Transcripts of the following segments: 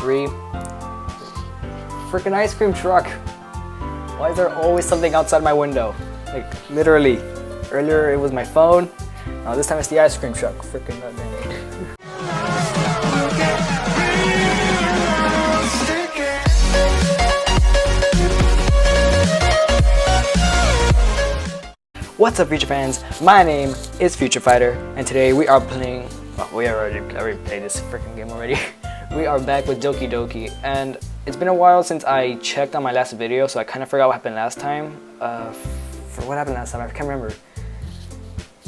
3. Freaking ice cream truck. Why is there always something outside my window? Like, literally. Earlier it was my phone. Now this time it's the ice cream truck. Freaking goddamn. What's up, Future fans? My name is Future Fighter, and today we are playing. Oh, we already played this freaking game already. We are back with Doki Doki, and it's been a while since I checked on my last video, so I kind of forgot what happened last time. For what happened last time, I can't remember.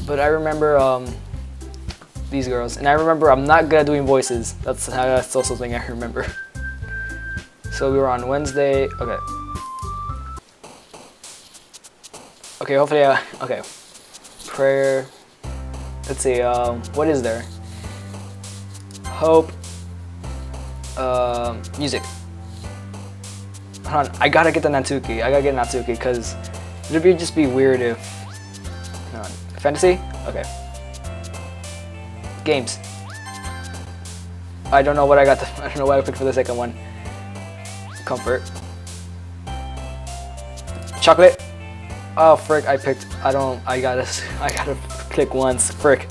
But I remember these girls, and I remember I'm not good at doing voices. That's also something I remember. So we were on Wednesday. Okay, hopefully, okay. Prayer. Let's see, what is there? Hope. Music. Hold on, I gotta get the Natsuki. I gotta get Natsuki, because it would just be weird if... Hold on. Fantasy? Okay. Games. I don't know what I got. I don't know what I picked for the second one. Comfort. Chocolate. Oh frick! I picked. I gotta click once. Frick.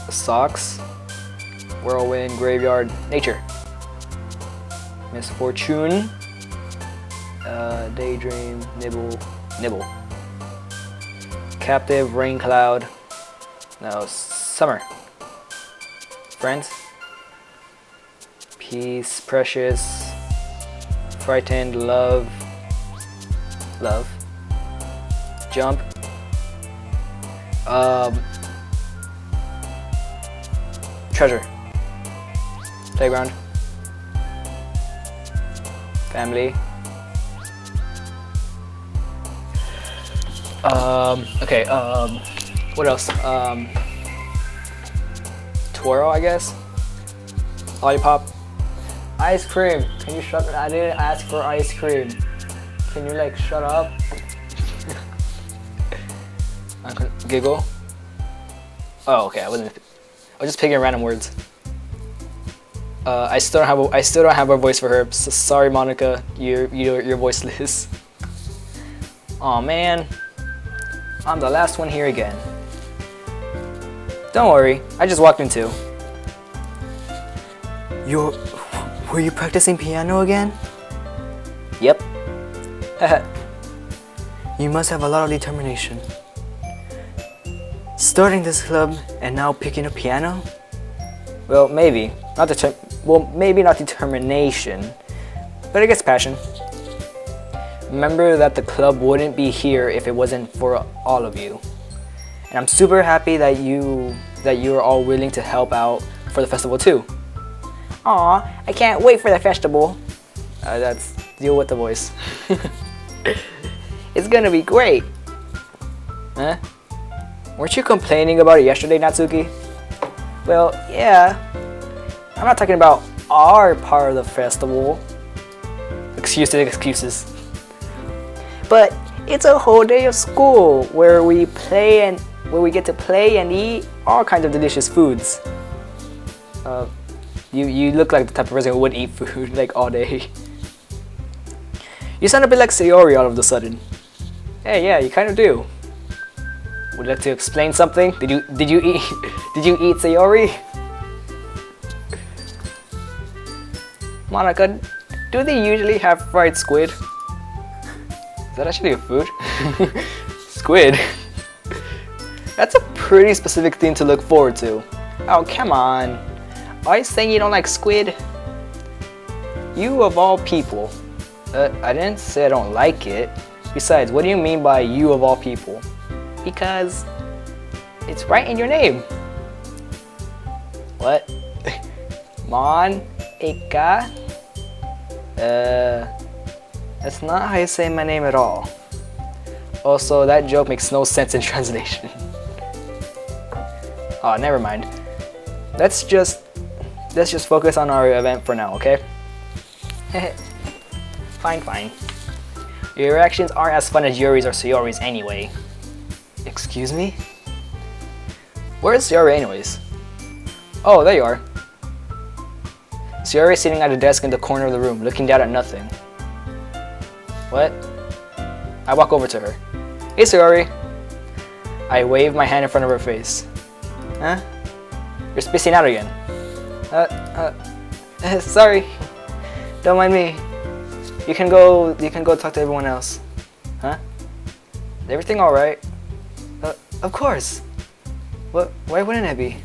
Socks. Whirlwind. Graveyard. Nature. Misfortune. Daydream. Nibble. Captive. Rain cloud. No. Summer. Friends. Peace. Precious. Frightened, love, jump, treasure, playground, family, okay, what else, twirl, I guess, lollipop. Ice cream. Can you shut up? I didn't ask for ice cream. Can you like shut up? Giggle. Oh, okay. I was just picking random words. I still don't have a voice for her. So sorry, Monica. You're voiceless. Aw, man. I'm the last one here again. Don't worry. I just walked in too. Were you practicing piano again? Yep. You must have a lot of determination. Starting this club and now picking up piano? Well, maybe. Maybe not determination, but I guess passion. Remember that the club wouldn't be here if it wasn't for all of you. And I'm super happy that you are all willing to help out for the festival too. Aw, I can't wait for the festival. That's deal with the voice. It's gonna be great. Huh? Weren't you complaining about it yesterday, Natsuki? Well, yeah. I'm not talking about our part of the festival. Excuses. But it's a whole day of school where we get to play and eat all kinds of delicious foods. You look like the type of person who would eat food like all day. You sound a bit like Sayori all of a sudden. Hey, yeah, you kind of do. Would you like to explain something? Did you eat Sayori? Monica, do they usually have fried squid? Is that actually a food? Squid. That's a pretty specific thing to look forward to. Oh, come on. Are you saying you don't like squid? You of all people. I didn't say I don't like it. Besides, what do you mean by you of all people? Because it's right in your name. What? Mon-ika? That's not how you say my name at all. Also, that joke makes no sense in translation. Oh, never mind. Let's just focus on our event for now, okay? Fine. Your reactions aren't as fun as Yuri's or Sayori's anyway. Excuse me? Where is Sayori anyways? Oh, there you are. Sayori is sitting at a desk in the corner of the room, looking down at nothing. What? I walk over to her. Hey, Sayori. I wave my hand in front of her face. Huh? You're spacing out again. Sorry. Don't mind me. You can go talk to everyone else. Huh? Is everything alright? Of course. Why wouldn't it be?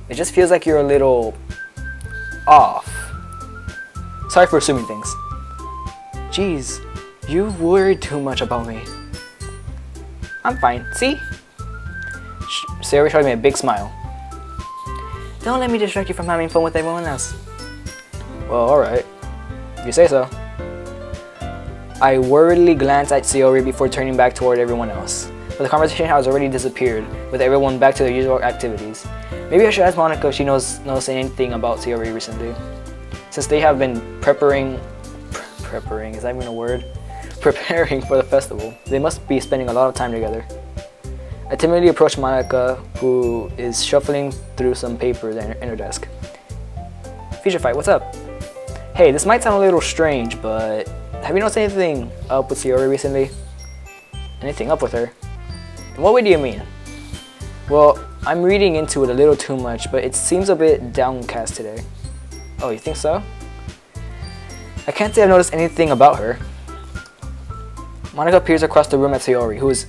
It just feels like you're a little off. Sorry for assuming things. Jeez, you worry too much about me. I'm fine, see? Sayori showed me a big smile. Don't let me distract you from having fun with everyone else. Well, alright. If you say so. I worriedly glance at Sayori before turning back toward everyone else. But the conversation has already disappeared, with everyone back to their usual activities. Maybe I should ask Monica if she knows anything about Sayori recently. Since they have been preparing, is that even a word? Preparing for the festival. They must be spending a lot of time together. I timidly approach Monica, who is shuffling through some papers in her desk. Future Fight, what's up? Hey, this might sound a little strange, but have you noticed anything up with Sayori recently? Anything up with her? In what way do you mean? Well, I'm reading into it a little too much, but it seems a bit downcast today. Oh, you think so? I can't say I've noticed anything about her. Monica peers across the room at Sayori, who is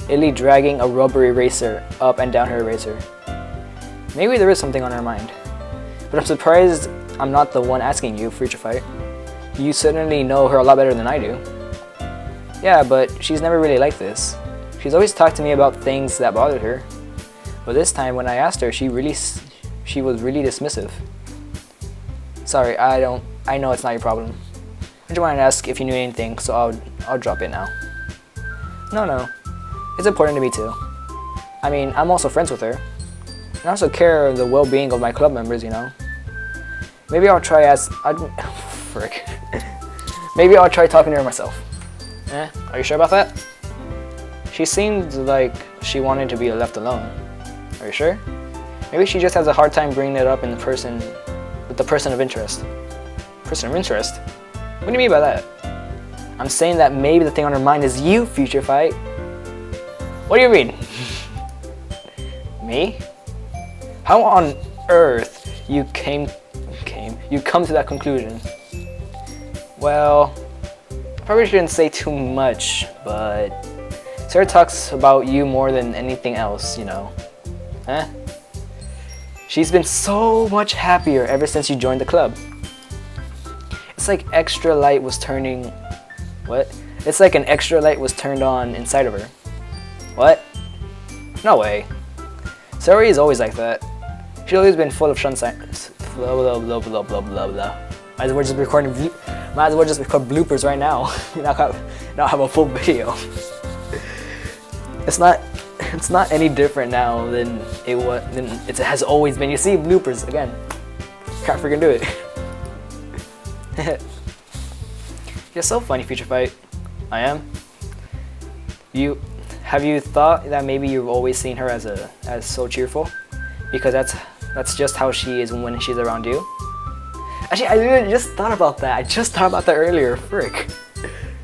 illy dragging a rubber eraser up and down her eraser. Maybe there is something on her mind. But I'm surprised I'm not the one asking you, Future Fight. You certainly know her a lot better than I do. Yeah, but she's never really like this. She's always talked to me about things that bothered her. But this time when I asked her, she was really dismissive. Sorry, I know it's not your problem. I just wanted to ask if you knew anything, so I'll drop it now. No. It's important to me too. I mean, I'm also friends with her. And I also care the well-being of my club members, you know. Maybe I'll try Maybe I'll try talking to her myself. Are you sure about that? She seemed like she wanted to be left alone. Are you sure? Maybe she just has a hard time bringing it up with the person of interest. Person of interest? What do you mean by that? I'm saying that maybe the thing on her mind is you, Future Fight. What do you mean? Me? How on earth you come to that conclusion? Well, I probably shouldn't say too much, but Sarah talks about you more than anything else, you know. She's been so much happier ever since you joined the club. It's like extra light was turning... What? It's like an extra light was turned on inside of her. What? No way. Sayori is always like that. She's always been full of sunshine. Blah blah blah blah blah blah blah. Might as well just record bloopers right now. Not have a full video. It's not any different now than it has always been. You see bloopers again. Can't freaking do it. You're so funny, Future Fight. I am. Have you thought that maybe you've always seen her as so cheerful? Because that's just how she is when she's around you. Actually, I literally just thought about that. I just thought about that earlier. Frick.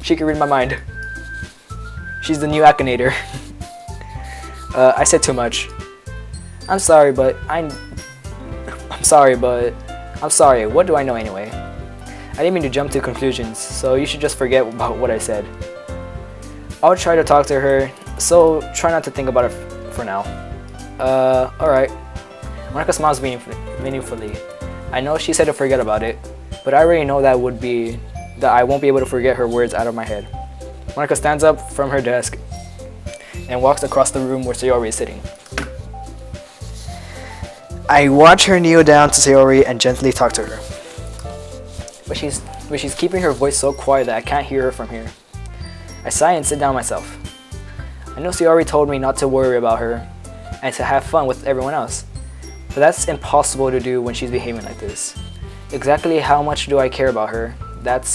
She can read my mind. She's the new Akinator. I said too much. I'm sorry. What do I know anyway? I didn't mean to jump to conclusions, so you should just forget about what I said. I'll try to talk to her, so try not to think about it for now. Alright. Monica smiles meaningfully. I know she said to forget about it, but I already know that I won't be able to forget her words out of my head. Monica stands up from her desk and walks across the room where Sayori is sitting. I watch her kneel down to Sayori and gently talk to her. But she's keeping her voice so quiet that I can't hear her from here. I sigh and sit down myself. I know Sayori told me not to worry about her and to have fun with everyone else. But that's impossible to do when she's behaving like this. Exactly how much do I care about her? That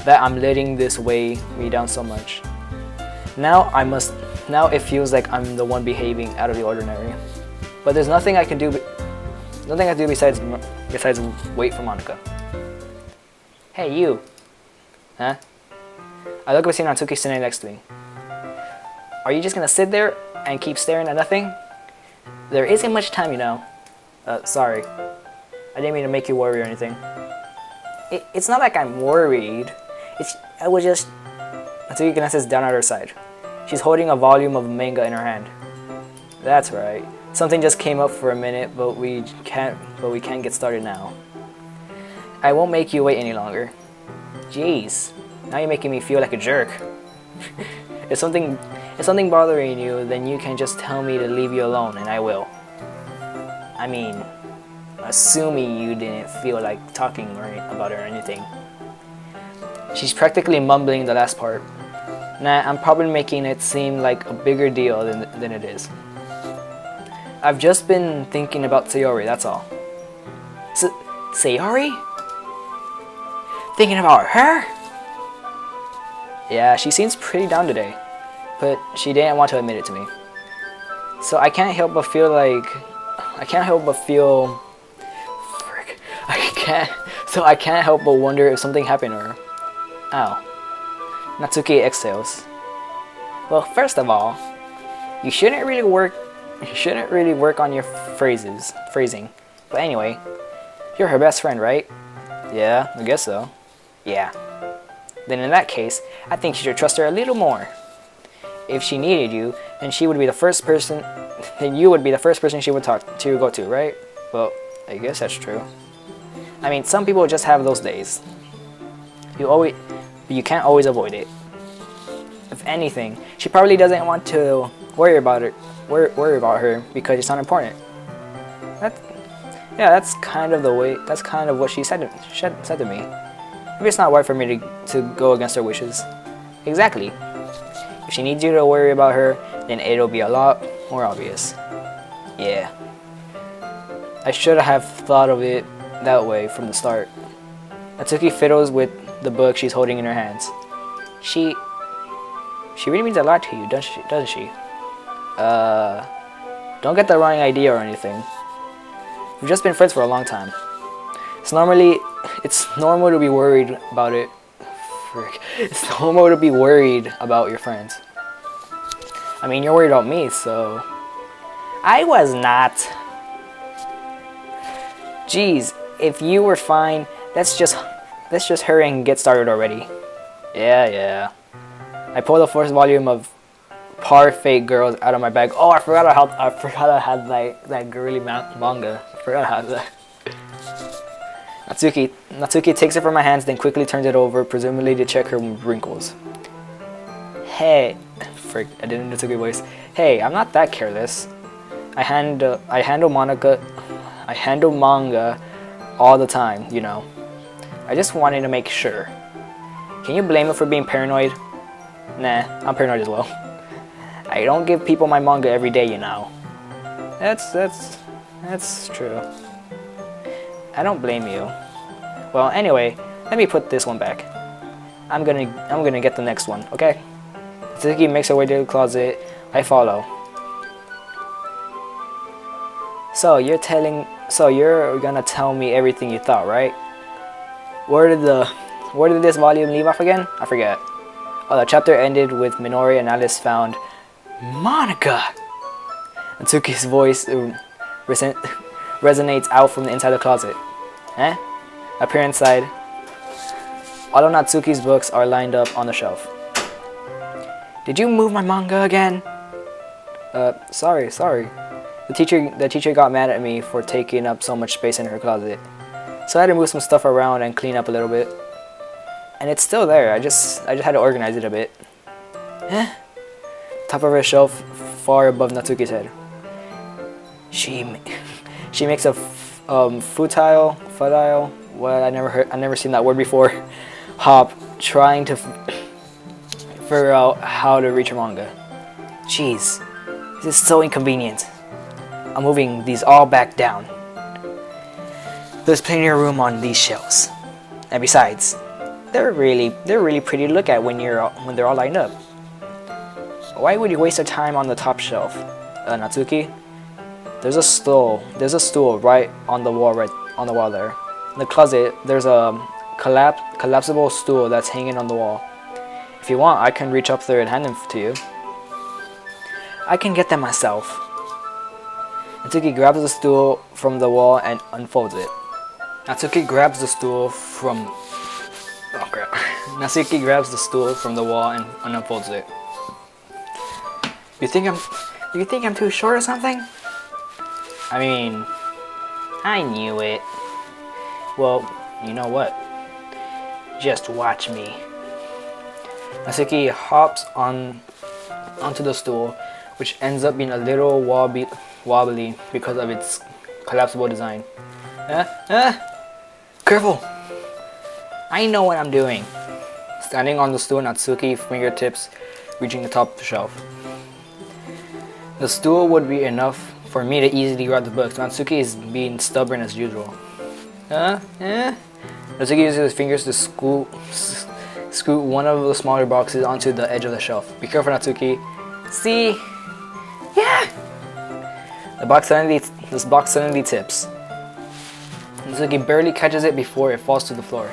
I'm letting this weigh me down so much. Now it feels like I'm the one behaving out of the ordinary. but there's nothing I can do. Nothing I can do besides wait for Monica. Hey, you. Huh? I look up and see Natsuki sitting next to me. Are you just gonna sit there and keep staring at nothing? There isn't much time, you know. Sorry. I didn't mean to make you worry or anything. It's not like I'm worried. I was just... Natsuki glances down at her side. She's holding a volume of manga in her hand. That's right. Something just came up for a minute, but we can't get started now. I won't make you wait any longer. Jeez, now you're making me feel like a jerk. If something bothering you, then you can just tell me to leave you alone, and I will. I mean, assuming you didn't feel like talking about it or anything. She's practically mumbling the last part. Nah, I'm probably making it seem like a bigger deal than it is. I've just been thinking about Sayori, that's all. Sayori? Thinking about her? Yeah, she seems pretty down today, but she didn't want to admit it to me. So I can't help but feel I can't help but wonder if something happened to her. Ow. Natsuki exhales. Well, first of all, you shouldn't really work on your phrasing. But anyway, you're her best friend, right? Yeah, I guess so. Yeah. Then in that case, I think you should trust her a little more. If she needed you, then you would be the first person she would go to, right? Well, I guess that's true. I mean, some people just have those days. You can't always avoid it. If anything, she probably doesn't want to worry about her because it's not important. That's kind of what she said to me. Maybe it's not right for me to go against her wishes. Exactly. If she needs you to worry about her, then it'll be a lot more obvious. Yeah. I should have thought of it that way from the start. Natsuki fiddles with the book she's holding in her hands. She really means a lot to you, doesn't she? Don't get the wrong idea or anything. We've just been friends for a long time. It's normal to be worried about it. It's normal to be worried about your friends. I mean, you're worried about me, so... I was not. Jeez, if you were fine, let's just hurry and get started already. Yeah. I pulled the first volume of Parfait Girls out of my bag. Oh, I forgot I had that girly manga. I forgot I had that. Natsuki takes it from my hands, then quickly turns it over, presumably to check her wrinkles. Hey, frick! I did a Natsuki voice. Hey, I'm not that careless. I handle manga all the time, you know. I just wanted to make sure. Can you blame me for being paranoid? Nah, I'm paranoid as well. I don't give people my manga every day, you know. That's true. I don't blame you. Well, anyway, let me put this one back. I'm gonna get the next one, okay? Natsuki makes her way to the closet. I follow. So you're gonna tell me everything you thought, right? Where did this volume leave off again? I forget. Oh, the chapter ended with Minori and Alice found Monica. Natsuki's voice resonates out from the inside of the closet. Eh? Appear inside. All of Natsuki's books are lined up on the shelf. Did you move my manga again? Sorry. The teacher got mad at me for taking up so much space in her closet. So I had to move some stuff around and clean up a little bit. And it's still there. I just had to organize it a bit. Eh? Top of her shelf, far above Natsuki's head. She makes a futile. Well, I never seen that word before. Hop, trying to figure out how to reach her manga. Jeez, this is so inconvenient. I'm moving these all back down. There's plenty of room on these shelves, and besides, they're really pretty to look at when they're all lined up. Why would you waste your time on the top shelf, Natsuki? There's a stool. There's a stool right on the wall. Right on the wall there. In the closet, there's a collapsible stool that's hanging on the wall. If you want, I can reach up there and hand them to you. I can get them myself. Natsuki grabs the stool from the wall and unfolds it. Natsuki grabs the stool from... Oh crap. Natsuki grabs the stool from the wall and unfolds it. You think I'm too short or something? I mean, I knew it. Well, you know what? Just watch me. Natsuki hops onto the stool, which ends up being a little wobbly because of its collapsible design. Careful! I know what I'm doing. Standing on the stool, Natsuki fingertips reaching the top of the shelf. The stool would be enough for me to easily grab the books. Natsuki is being stubborn as usual. Natsuki uses his fingers to scoot one of the smaller boxes onto the edge of the shelf. Be careful, Natsuki. See? Yeah! This box suddenly tips. Natsuki barely catches it before it falls to the floor.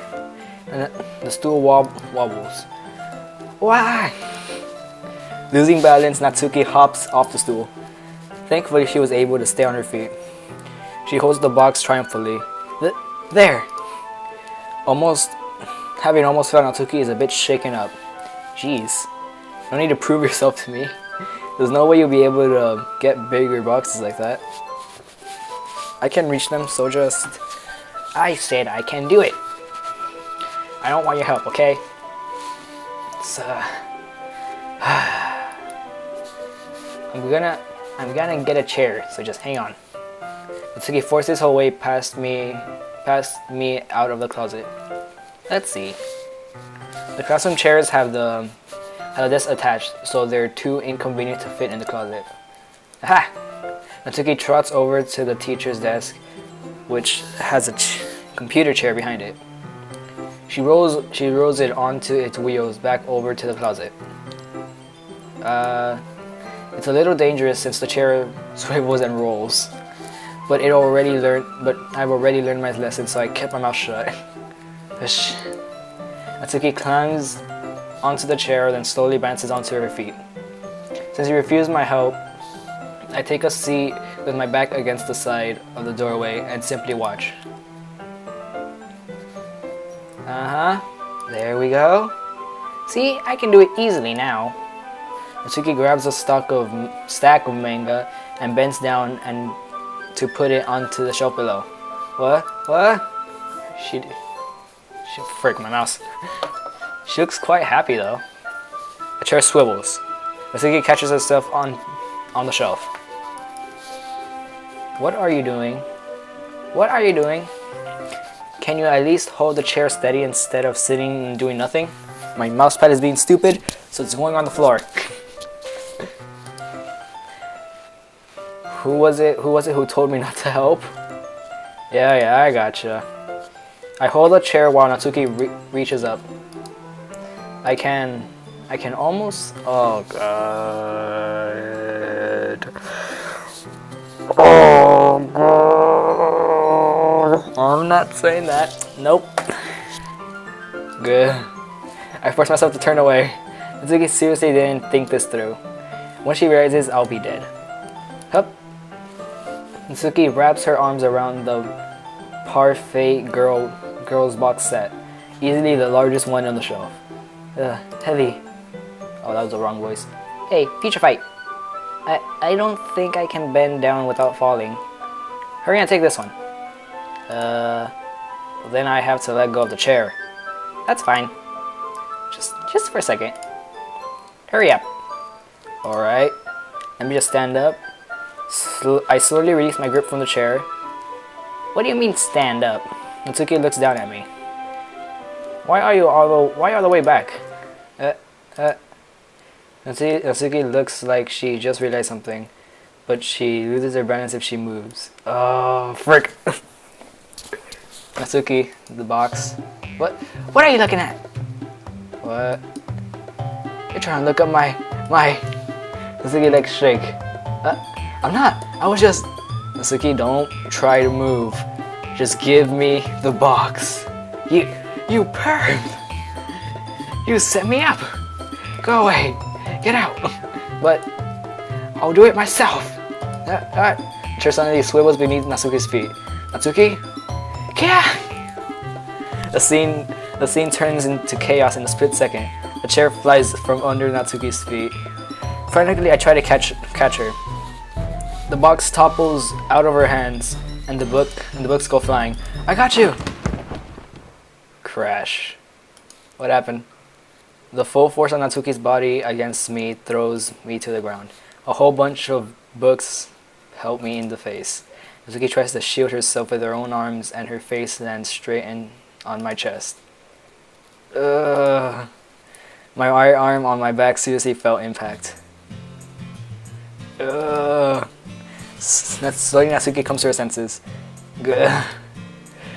And the stool wobbles. Why? Losing balance, Natsuki hops off the stool. Thankfully, she was able to stay on her feet. She holds the box triumphantly. There! Having almost fell, Natsuki is a bit shaken up. Jeez. No need to prove yourself to me. There's no way you'll be able to get bigger boxes like that. I can reach them, so just... I said I can do it. I don't want your help, okay? It's, I'm gonna get a chair, so just hang on. Natsuki forces her way past me out of the closet. Let's see. The classroom chairs have the desk attached, so they're too inconvenient to fit in the closet. Aha! Natsuki trots over to the teacher's desk, which has a computer chair behind it. She rolls it onto its wheels back over to the closet. It's a little dangerous since the chair swivels and rolls. But I've already learned my lesson, so I kept my mouth shut. Natsuki climbs onto the chair, then slowly bounces onto her feet. Since he refused my help, I take a seat with my back against the side of the doorway and simply watch. There we go. See, I can do it easily now. Natsuki grabs a stack of manga and bends down to put it onto the shelf below. What? Frick, my mouse. She looks quite happy though. The chair swivels. Natsuki catches herself on the shelf. What are you doing? What are you doing? Can you at least hold the chair steady instead of sitting and doing nothing? My mousepad is being stupid, so it's going on the floor. Who was it who told me not to help? Yeah, I gotcha. I hold the chair while Natsuki reaches up. I can almost... Oh, God. Oh, God. I'm not saying that. Nope. Good. I forced myself to turn away. Natsuki seriously didn't think this through. When she realizes I'll be dead. Hup. Natsuki wraps her arms around the Parfait Girls box set, easily the largest one on the shelf. Heavy. Oh, that was the wrong voice. Hey, future fight. I don't think I can bend down without falling. Hurry and take this one. Then I have to let go of the chair. That's fine. Just for a second. Hurry up. Alright. Let me just stand up. I slowly release my grip from the chair. What do you mean stand up? Natsuki looks down at me. Why are you all the way back? Natsuki looks like she just realized something, but she loses her balance if she moves. Oh, frick. Natsuki, the box. What are you looking at? What? You're trying to look up my... Natsuki like shake. I'm not. I was just... Natsuki, don't try to move. Just give me the box. You perv! You set me up! Go away! Get out! But I'll do it myself! Chair suddenly swivels beneath Natsuki's feet. Natsuki? Yeah! The scene turns into chaos in a split second. The chair flies from under Natsuki's feet. Frantically, I try to catch her. The box topples out of her hands, and the books go flying. I got you! Crash. What happened? The full force of Natsuki's body against me throws me to the ground. A whole bunch of books help me in the face. Natsuki tries to shield herself with her own arms, and her face lands straight on my chest. My right arm on my back seriously felt impact. Slowly Natsuki comes to her senses.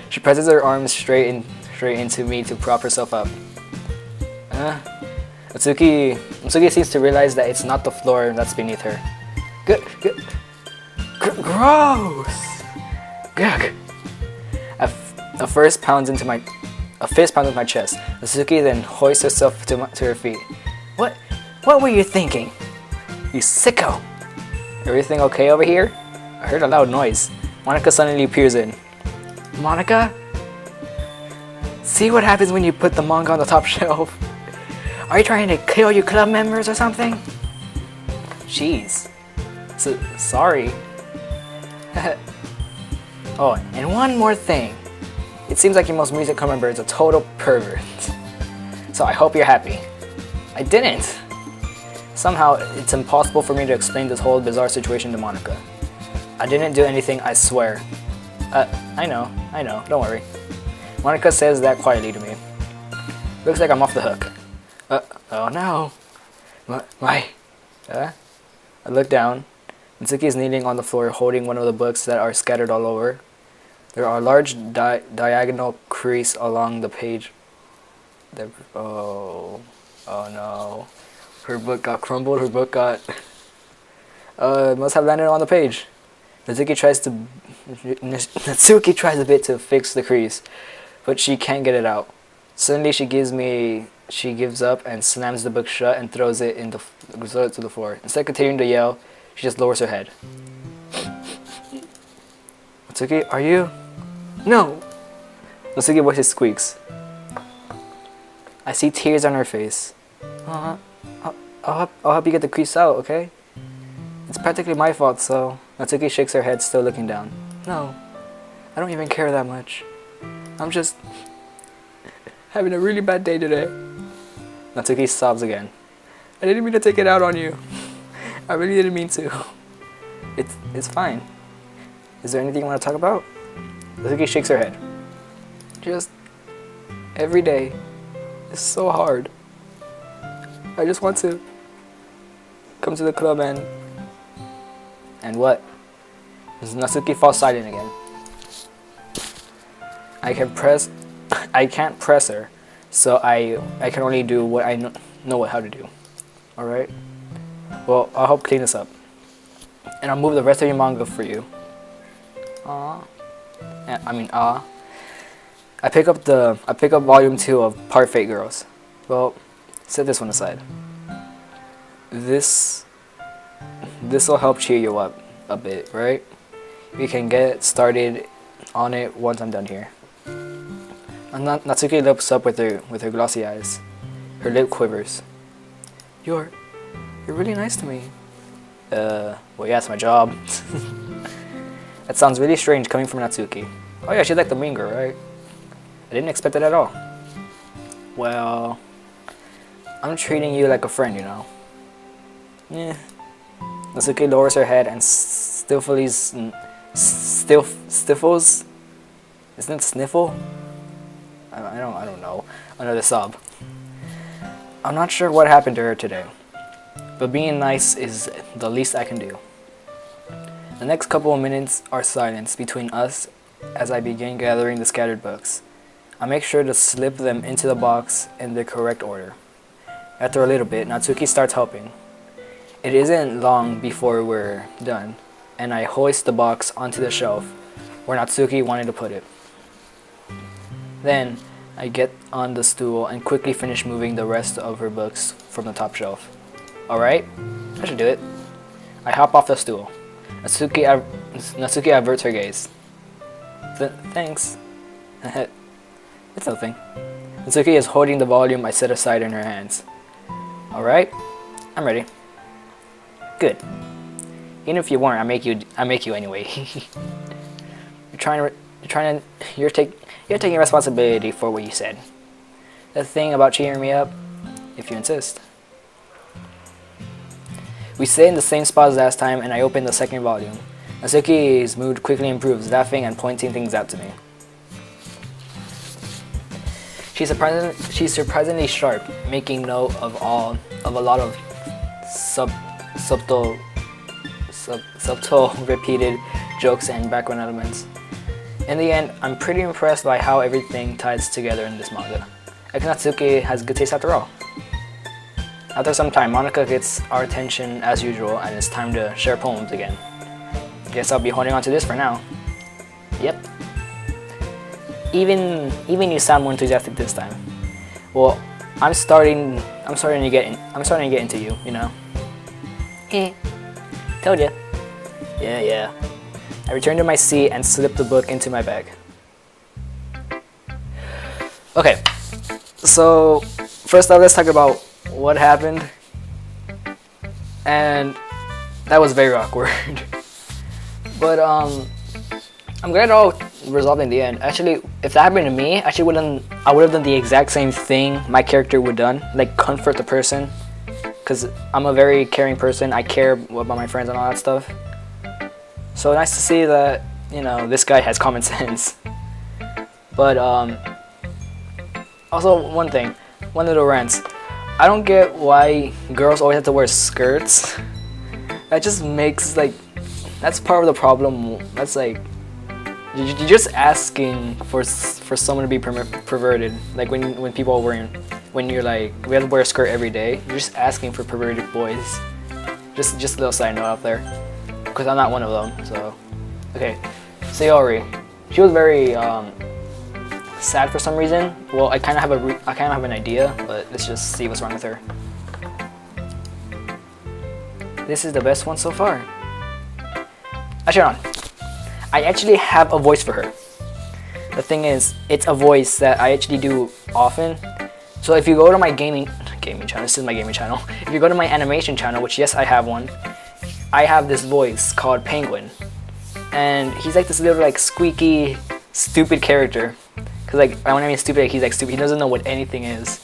She presses her arms straight into me to prop herself up. Natsuki seems to realize that it's not the floor that's beneath her. Gross! A fist pounds into my chest. Natsuki then hoists herself to her feet. What were you thinking? You sicko! Everything okay over here? I heard a loud noise. Monica suddenly peers in. Monica? See what happens when you put the manga on the top shelf? Are you trying to kill your club members or something? Jeez. Sorry. Oh, and one more thing. It seems like your most recent club member is a total pervert. So I hope you're happy. I didn't. Somehow, it's impossible for me to explain this whole bizarre situation to Monica. I didn't do anything, I swear. I know, don't worry. Monica says that quietly to me. Looks like I'm off the hook. Oh no. I look down. Natsuki is kneeling on the floor holding one of the books that are scattered all over. There are large diagonal creases along the page. Oh no. Her book got crumbled, must have landed on the page. Natsuki tries a bit to fix the crease, but she can't get it out. Suddenly she gives up and slams the book shut and throws it to the floor. Instead of continuing to yell, she just lowers her head. Natsuki, are you? No! Natsuki voice squeaks. I see tears on her face. I'll help you get the crease out, okay? It's practically my fault, so... Natsuki shakes her head, still looking down. No, I don't even care that much. I'm just... having a really bad day today. Natsuki sobs again. I didn't mean to take it out on you. I really didn't mean to. It's fine. Is there anything you want to talk about? Natsuki shakes her head. Just... every day is so hard. I just want to... come to the club and what? Natsuki falls silent again. I can't press her, so I can only do what I know how to do. Alright? Well, I'll help clean this up. And I'll move the rest of your manga for you. I pick up volume 2 of Part Fate Girls. Well, set this one aside. This will help cheer you up a bit, right? We can get started on it once I'm done here. Natsuki looks up with her glossy eyes. Her lip quivers. You're really nice to me. Well, yeah, it's my job. That sounds really strange coming from Natsuki. Oh yeah, she's like the mean girl, right? I didn't expect it at all. Well, I'm treating you like a friend, you know. Yeah. Natsuki lowers her head and sniffles. Isn't it sniffle? I don't know. Another sob. I'm not sure what happened to her today, but being nice is the least I can do. The next couple of minutes are silence between us as I begin gathering the scattered books. I make sure to slip them into the box in the correct order. After a little bit, Natsuki starts helping. It isn't long before we're done. and I hoist the box onto the shelf where Natsuki wanted to put it. Then, I get on the stool and quickly finish moving the rest of her books from the top shelf. Alright, I should do it. I hop off the stool. Natsuki averts her gaze. Thanks. It's nothing. Natsuki is holding the volume I set aside in her hands. Alright, I'm ready. Good. Even if you weren't, I make you anyway. You're taking responsibility for what you said. That thing about cheering me up, if you insist. We stay in the same spot as last time, and I open the second volume. Natsuki's mood quickly improves, laughing and pointing things out to me. She's surprisingly sharp, making note of a lot of subtle repeated jokes and background elements. In the end, I'm pretty impressed by how everything ties together in this manga. Natsuki has good taste after all. After some time, Monika gets our attention as usual, and it's time to share poems again. Guess I'll be holding on to this for now. Yep. Even you sound more enthusiastic this time. Well, I'm starting to get into you, you know. Told ya. Yeah. I return to my seat and slip the book into my bag. Okay, so first off, let's talk about what happened. And that was very awkward. But I'm glad it all resolved in the end. Actually, if that happened to me, I would have done the exact same thing my character would have done, like comfort the person. Because I'm a very caring person. I care about my friends and all that stuff. So nice to see that, you know, this guy has common sense. But also one little rant. I don't get why girls always have to wear skirts. That just makes that's part of the problem. That's like you're just asking for someone to be perverted. Like when people are when you're like, we have to wear a skirt every day. You're just asking for perverted boys. Just a little side note out there. Because I'm not one of them, so. Okay, Sayori. She was very sad for some reason. Well, I kind of have an idea, but let's just see what's wrong with her. This is the best one so far. Actually, I actually have a voice for her. The thing is, it's a voice that I actually do often. So if you go to my gaming channel, this is my gaming channel. If you go to my animation channel, which yes, I have one. I have this voice called Penguin, and he's like this little like squeaky, stupid character. Cause like when I mean stupid, he's like stupid. He doesn't know what anything is,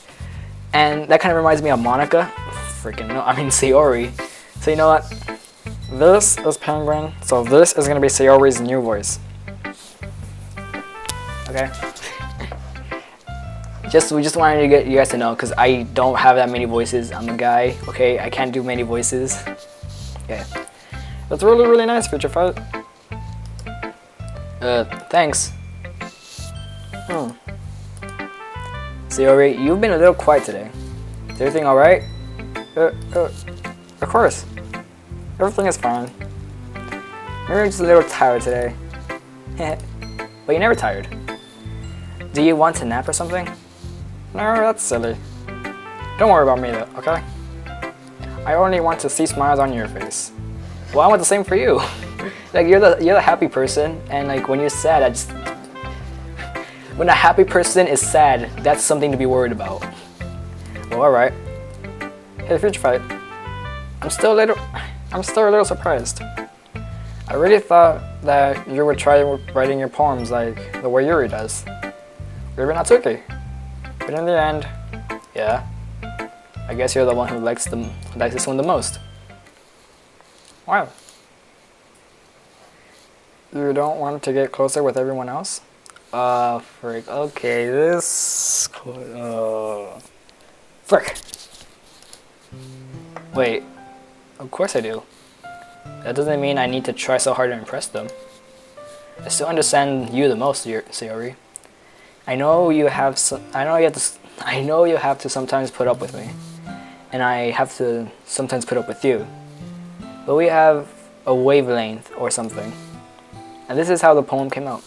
and that kind of reminds me of Monika. Sayori. So you know what? This is Penguin. So this is gonna be Sayori's new voice. Okay. We just wanted to get you guys to know, cause I don't have that many voices. I'm a guy. Okay, I can't do many voices. Okay. That's really, really nice, Future Fight. Thanks. Sayori, you've been a little quiet today. Is everything alright? Of course. Everything is fine. Maybe I'm just a little tired today. But you're never tired. Do you want to nap or something? No, that's silly. Don't worry about me though, okay? I only want to see smiles on your face. Well, I want the same for you. Like you're the happy person, and like when you're sad, when a happy person is sad, that's something to be worried about. Well, alright. Hey, Future Fight. I'm still a little surprised. I really thought that you would try writing your poems like the way Yuri does. Or even Natsuki. But in the end, yeah. I guess you're the one who likes this one the most. Wow. You don't want to get closer with everyone else? Frick. Okay, this... Frick. Wait. Of course I do. That doesn't mean I need to try so hard to impress them. I still understand you the most, Sayori. I know you have to sometimes put up with me. And I have to sometimes put up with you. But we have a wavelength or something. And this is how the poem came out.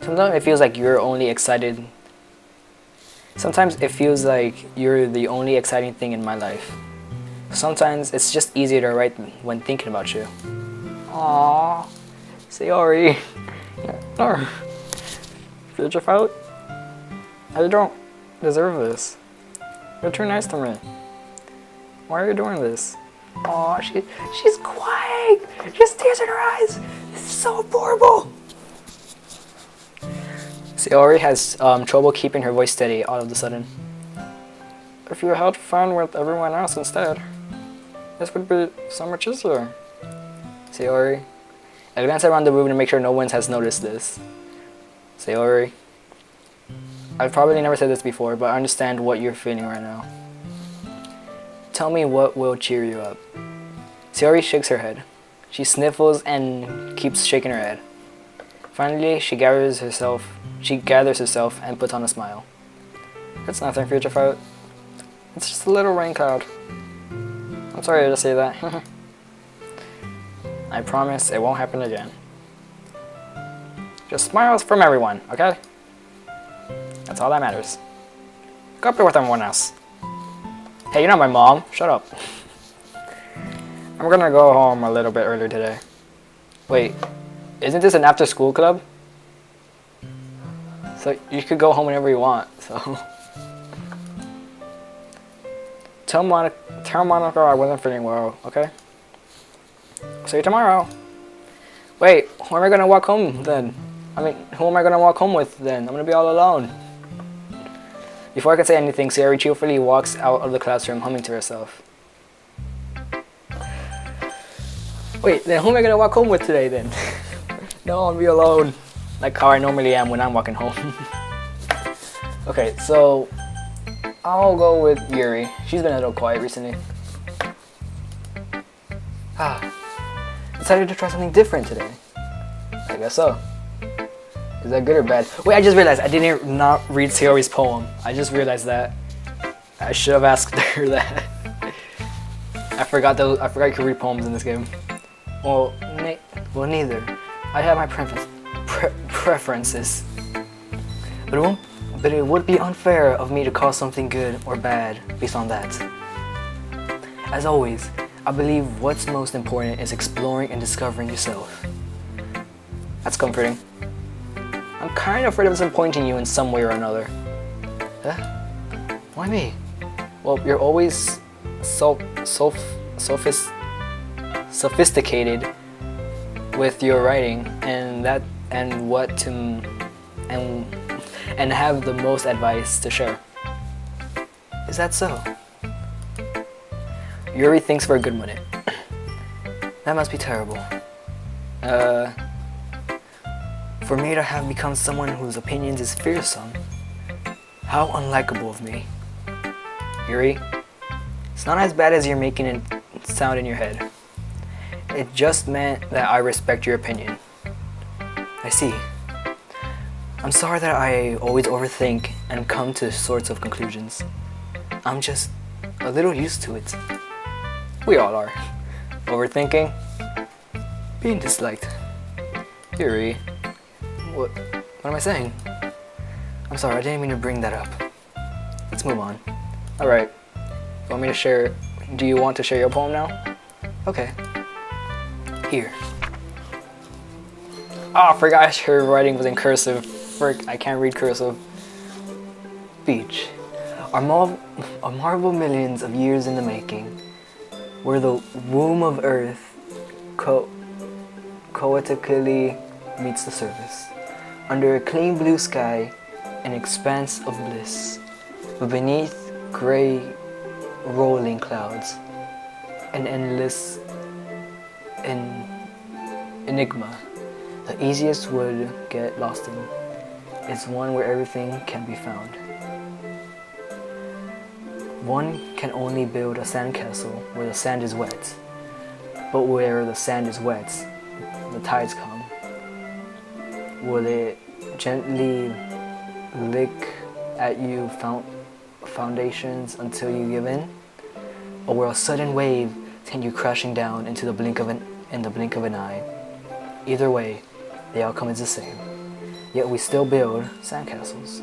Sometimes it feels like you're only excited. Sometimes it feels like you're the only exciting thing in my life. Sometimes it's just easier to write when thinking about you. Aww, Sayori. No. Future Fight? I don't deserve this. You're too nice to me. Why are you doing this? Aw, she's crying! She has tears in her eyes! This is so adorable! Sayori has trouble keeping her voice steady all of a sudden. If you had fun with everyone else instead, this would be so much easier. Sayori. I glance around the room to make sure no one has noticed this. Sayori. I've probably never said this before, but I understand what you're feeling right now. Tell me what will cheer you up. Sayori shakes her head. She sniffles and keeps shaking her head. Finally, she gathers herself and puts on a smile. It's nothing, Future Fight. It's just a little rain cloud. I'm sorry to say that. I promise it won't happen again. Just smiles from everyone, okay? That's all that matters. Go up here with everyone else. Hey, you're not my mom. Shut up. I'm gonna go home a little bit earlier today. Wait, isn't this an after-school club? So you could go home whenever you want, so... Tell Monica I wasn't feeling well, okay? See you tomorrow. Wait, who am I gonna walk home then? Who am I gonna walk home with then? I'm gonna be all alone. Before I can say anything, Sayori cheerfully walks out of the classroom, humming to herself. Wait, then who am I gonna walk home with today then? No, I'll be alone. Like how I normally am when I'm walking home. Okay, so I'll go with Yuri. She's been a little quiet recently. Decided to try something different today. I guess so. Is that good or bad? Wait, I just realized I didn't not read Sayori's poem. I just realized that. I should have asked her that. I forgot you could read poems in this game. Well, neither. I have my preferences. But it would be unfair of me to call something good or bad based on that. As always, I believe what's most important is exploring and discovering yourself. That's comforting. I'm kind of afraid of disappointing you in some way or another. Huh? Why me? Well, you're always sophisticated with your writing and have the most advice to share. Is that so? Yuri thinks for a good minute. That must be terrible. For me to have become someone whose opinions is fearsome. How unlikable of me. Yuri, it's not as bad as you're making it sound in your head. It just meant that I respect your opinion. I see. I'm sorry that I always overthink and come to sorts of conclusions. I'm just a little used to it. We all are. Overthinking. Being disliked. Yuri. What am I saying? I'm sorry, I didn't mean to bring that up. Let's move on. Alright. Want me to share? Do you want to share your poem now? Okay. Here. Oh, I forgot her writing was in cursive. Frick, I can't read cursive. Beach. A marvel millions of years in the making, where the womb of earth chaotically meets the surface. Under a clean blue sky, an expanse of bliss, but beneath gray rolling clouds, an endless enigma. The easiest would get lost in is one where everything can be found. One can only build a sandcastle where the sand is wet, but where the sand is wet, the tides come. Will it gently lick at you foundations until you give in? Or will a sudden wave send you crashing down into the blink of an in the blink of an eye. Either way, the outcome is the same. Yet we still build sandcastles.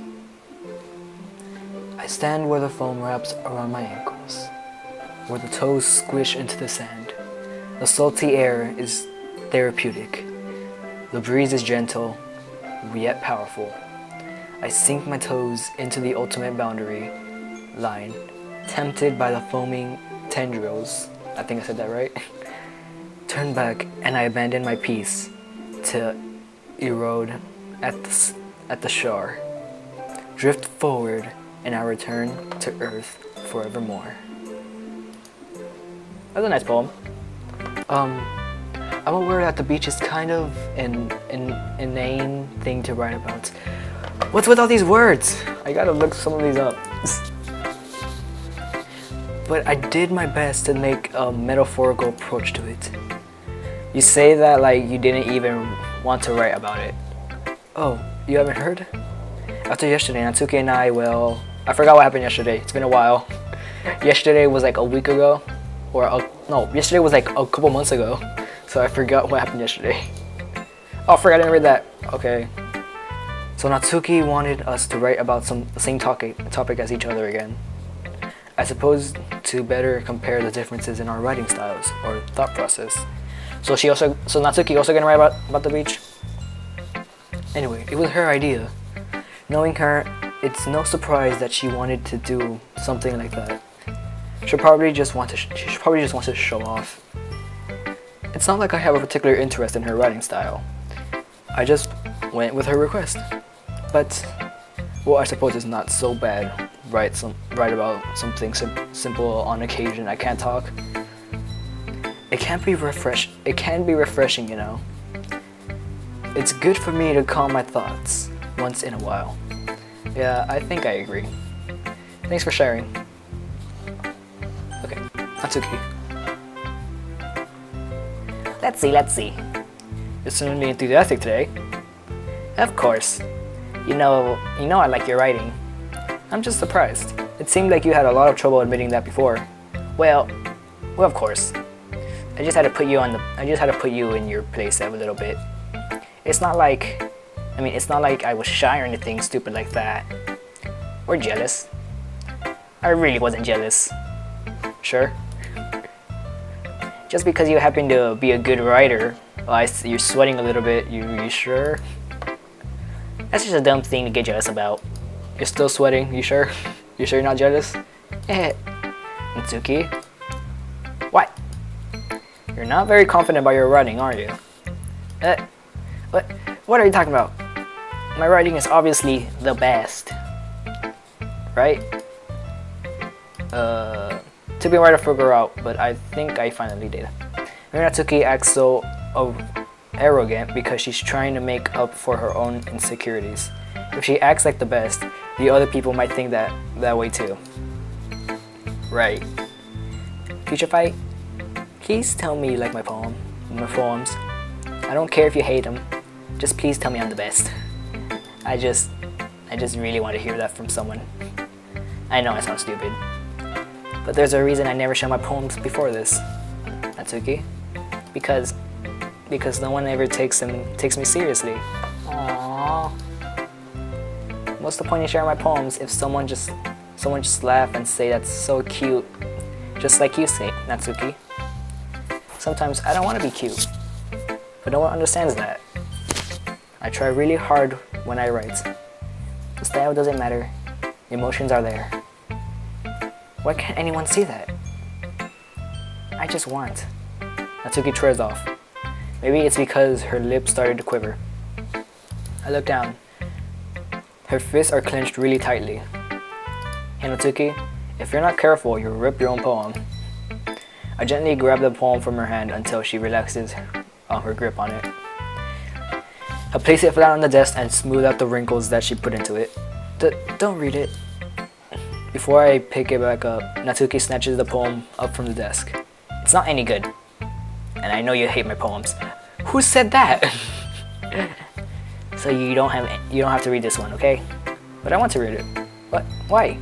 I stand where the foam wraps around my ankles, where the toes squish into the sand. The salty air is therapeutic. The breeze is gentle, yet powerful. I sink my toes into the ultimate boundary line, tempted by the foaming tendrils. I think I said that right. Turn back and I abandon my peace to erode at the shore. Drift forward and I return to earth forevermore. That's a nice poem. I'm aware that the beach is kind of an inane thing to write about. What's with all these words? I gotta look some of these up. But I did my best to make a metaphorical approach to it. You say that like you didn't even want to write about it. Oh, you haven't heard? After yesterday, Natsuki and I forgot what happened yesterday. It's been a while. Yesterday was like a week ago. Yesterday was like a couple months ago. So I forgot what happened yesterday. Oh, I forgot I didn't read that. Okay. So Natsuki wanted us to write about the same topic as each other again. I suppose to better compare the differences in our writing styles or thought process. So Natsuki also gonna write about the beach? Anyway, it was her idea. Knowing her, it's no surprise that she wanted to do something like that. She probably just wants to show off. It's not like I have a particular interest in her writing style. I just went with her request. But, well, I suppose it's not so bad. Write about something simple on occasion. I can't talk. It can be refreshing, you know. It's good for me to calm my thoughts once in a while. Yeah, I think I agree. Thanks for sharing. Okay, Natsuki. Let's see. You're certainly enthusiastic today. Of course. You know I like your writing. I'm just surprised. It seemed like you had a lot of trouble admitting that before. Well, of course. I just had to put you in your place a little bit. It's not like I was shy or anything stupid like that. Or jealous. I really wasn't jealous. Sure. Just because you happen to be a good writer, you're sweating a little bit, you sure? That's just a dumb thing to get jealous about. You're still sweating, you sure? You sure you're not jealous? Natsuki? What? You're not very confident about your writing, are you? What are you talking about? My writing is obviously the best. Right? Took me a while to figure out, but I think I finally did. Maybe Natsuki acts so arrogant because she's trying to make up for her own insecurities. If she acts like the best, the other people might think that way too. Right. Future Fight, please tell me you like my poems. I don't care if you hate them. Just please tell me I'm the best. I just really want to hear that from someone. I know I sound stupid, but there's a reason I never show my poems before this, Natsuki. Because no one ever takes me seriously. Aww. What's the point in sharing my poems if someone just laugh and say that's so cute, just like you say, Natsuki? Sometimes I don't want to be cute, but no one understands that. I try really hard when I write. The style doesn't matter. The emotions are there. Why can't anyone see that? I just want. Natsuki tears off. Maybe it's because her lips started to quiver. I look down. Her fists are clenched really tightly. Hey Natsuki, if you're not careful, you'll rip your own poem. I gently grab the poem from her hand until she relaxes her grip on it. I place it flat on the desk and smooth out the wrinkles that she put into it. Don't read it. Before I pick it back up, Natsuki snatches the poem up from the desk. It's not any good. And I know you hate my poems. Who said that? So you don't have to read this one, okay? But I want to read it. But why?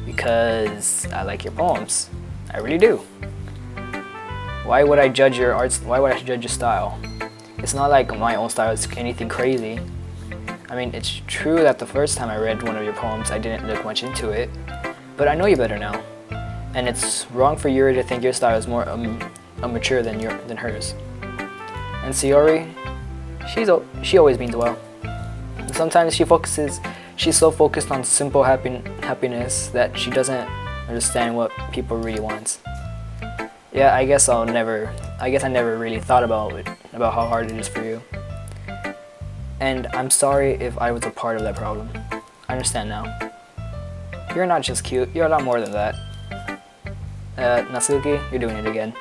Because I like your poems. I really do. Why would I judge your art? Why would I judge your style? It's not like my own style is anything crazy. I mean, it's true that the first time I read one of your poems, I didn't look much into it, but I know you better now. And it's wrong for Yuri to think your style is more mature than hers. And Sayori, she always means well. And sometimes she's so focused on simple happiness that she doesn't understand what people really want. Yeah, I guess I never really thought about how hard it is for you. And I'm sorry if I was a part of that problem. I understand now. You're not just cute, you're a lot more than that. Natsuki, you're doing it again.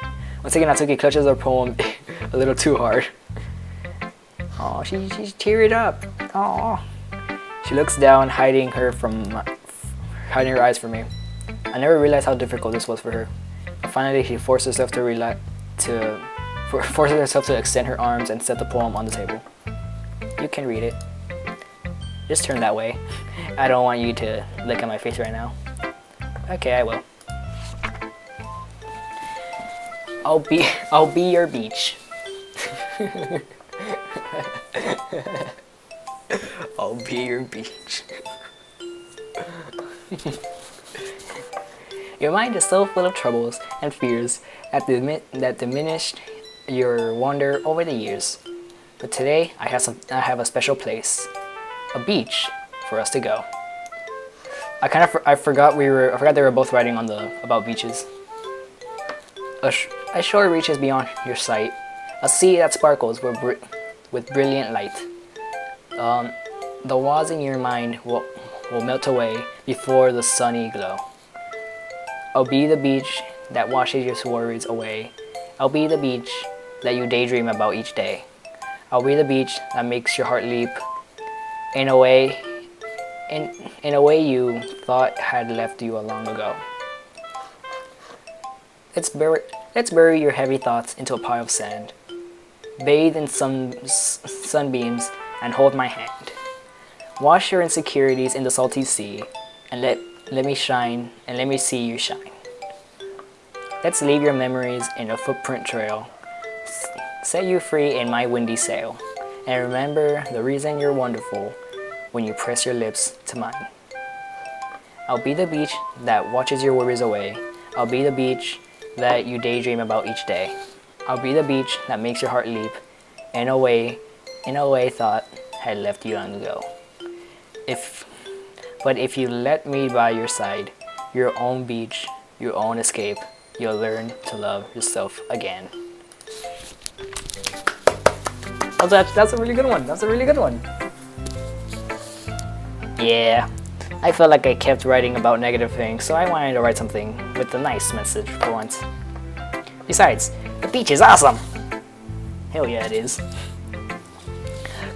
Once again, Natsuki clutches her poem a little too hard. Oh, she's teared up. Oh. She looks down, hiding her eyes from me. I never realized how difficult this was for her. But finally, she forced herself to extend her arms and set the poem on the table. You can read it. Just turn that way. I don't want you to look at my face right now. Okay, I will. I'll be your beach. I'll be your beach. Your mind is so full of troubles and fears that diminished your wonder over the years. But today I have a special place, a beach, for us to go. I forgot they were both writing on about beaches. A shore reaches beyond your sight, a sea that sparkles with brilliant light. The walls in your mind will melt away before the sunny glow. I'll be the beach that washes your worries away. I'll be the beach that you daydream about each day. I'll be the beach that makes your heart leap in a way you thought had left you long ago. Let's bury your heavy thoughts into a pile of sand. Bathe in some sunbeams and hold my hand. Wash your insecurities in the salty sea and let me shine and let me see you shine. Let's leave your memories in a footprint trail. Set you free in my windy sail. And remember the reason you're wonderful when you press your lips to mine. I'll be the beach that watches your worries away. I'll be the beach that you daydream about each day. I'll be the beach that makes your heart leap in a way thought had left you long ago. But if you let me by your side, your own beach, your own escape, you'll learn to love yourself again. Oh, that's a really good one. That's a really good one. Yeah, I felt like I kept writing about negative things, so I wanted to write something with a nice message for once. Besides, the beach is awesome. Hell yeah, it is.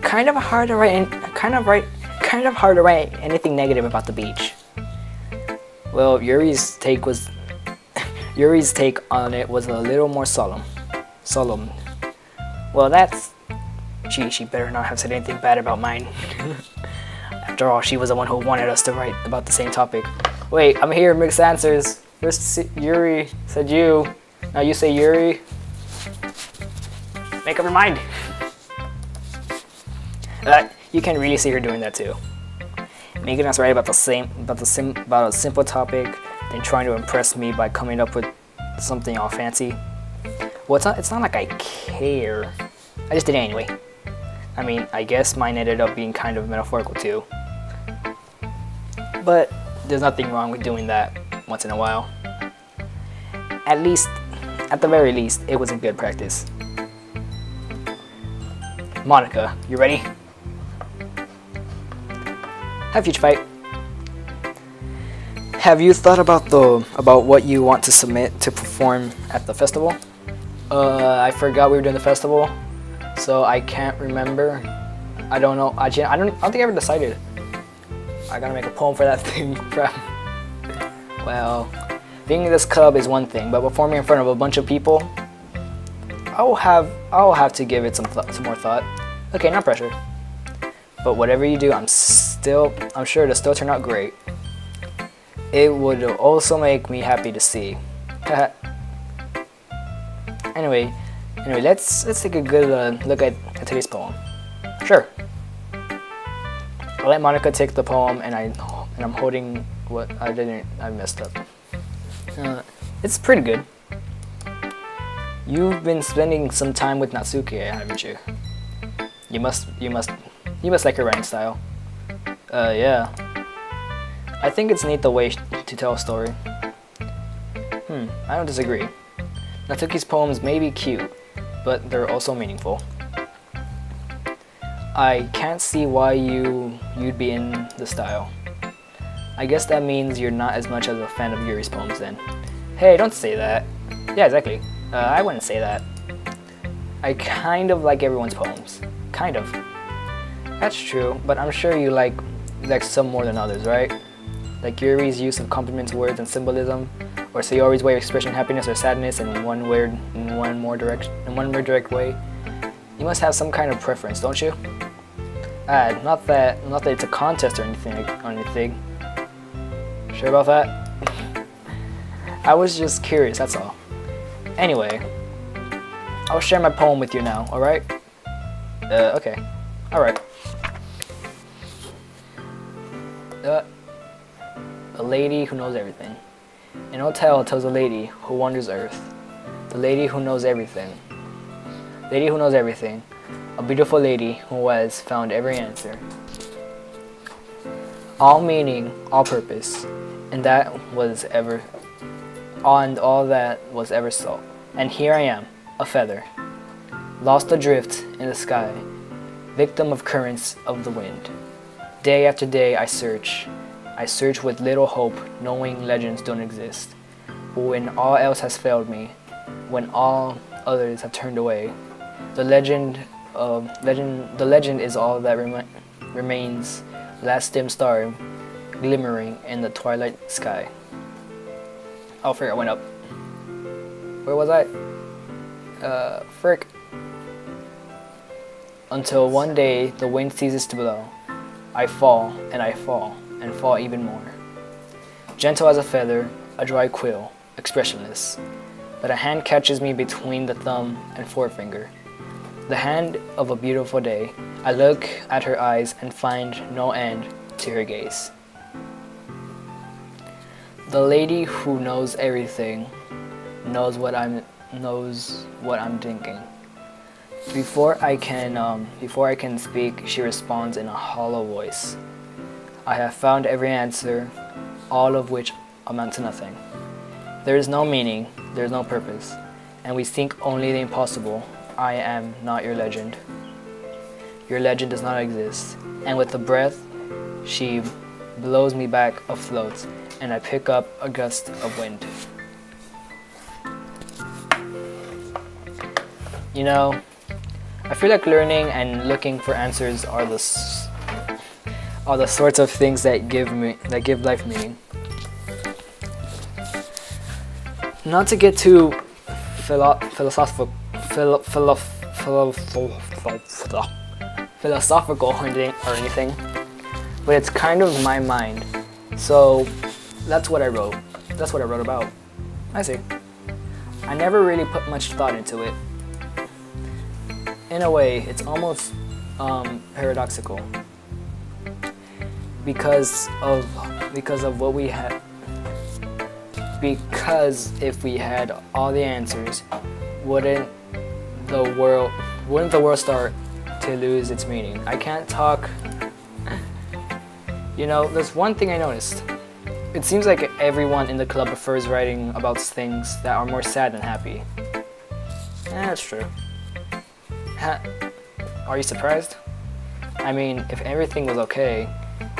Kind of hard to write anything negative about the beach. Well, Yuri's take on it was a little more solemn. Well, she better not have said anything bad about mine. After all, she was the one who wanted us to write about the same topic. Wait, I'm hearing mixed answers. First Yuri said you. Now you say Yuri. Make up your mind. You can really see her doing that too. Making us write about a simple topic, then trying to impress me by coming up with something all fancy. Well, it's not like I care. I just did it anyway. I mean, I guess mine ended up being kind of metaphorical too. But there's nothing wrong with doing that once in a while. At the very least, it was a good practice. Monica, you ready? Hi, Future Fight. Have you thought about what you want to submit to perform at the festival? I forgot we were doing the festival, so I can't remember. I don't know. I don't think I ever decided. I gotta make a poem for that thing. Well, being in this club is one thing, but performing in front of a bunch of people, I'll have to give it some more thought. Okay, not pressure. But whatever you do, I'm sure it'll still turn out great. It would also make me happy to see. Anyway, let's take a good look at today's poem. Sure. I'll let Monica take the poem, and I'm holding what I messed up. It's pretty good. You've been spending some time with Natsuki, haven't you? You must like her writing style. Yeah. I think it's neat the way to tell a story. I don't disagree. Natsuki's poems may be cute, but they're also meaningful. I can't see why you'd be in the style. I guess that means you're not as much as a fan of Yuri's poems then. Hey, don't say that. Yeah, exactly. I wouldn't say that. I kind of like everyone's poems. Kind of. That's true, but I'm sure you like some more than others, right? Like Yuri's use of complements, words, and symbolism, or Sayori's way of expressing happiness or sadness in one more direct way. You must have some kind of preference, don't you? Not that it's a contest or anything. Sure about that? I was just curious, that's all. Anyway, I'll share my poem with you now, alright? Okay. Alright. A lady who knows everything. An old tale tells a lady who wanders earth. The lady who knows everything. Lady who knows everything. A beautiful lady who has found every answer. All meaning, all purpose, and all that was ever so. And here I am, a feather, lost adrift in the sky, victim of currents of the wind. Day after day I search with little hope, knowing legends don't exist. But when all else has failed me, when all others have turned away, the legend is all that remains, last dim star glimmering in the twilight sky. Oh, frick, I went up. Where was I? Frick. Until one day the wind ceases to blow. I fall, and fall even more. Gentle as a feather, a dry quill, expressionless. But a hand catches me between the thumb and forefinger. The hand of a beautiful day. I look at her eyes and find no end to her gaze. The lady who knows everything knows what I'm thinking. Before I can speak, she responds in a hollow voice. I have found every answer, all of which amount to nothing. There is no meaning, there is no purpose, and we think only the impossible. I am not your legend. Your legend does not exist. And with a breath, she blows me back afloat, and I pick up a gust of wind. You know, I feel like learning and looking for answers are the sorts of things that give life meaning. Not to get too philosophical or anything, but it's kind of my mind. So that's what I wrote. That's what I wrote about. I see. I never really put much thought into it. In a way, it's almost paradoxical. Because of what we had. Because if we had all the answers, wouldn't the world start to lose its meaning? I can't talk. You know, there's one thing I noticed. It seems like everyone in the club prefers writing about things that are more sad than happy. That's true. Are you surprised? I mean, if everything was okay,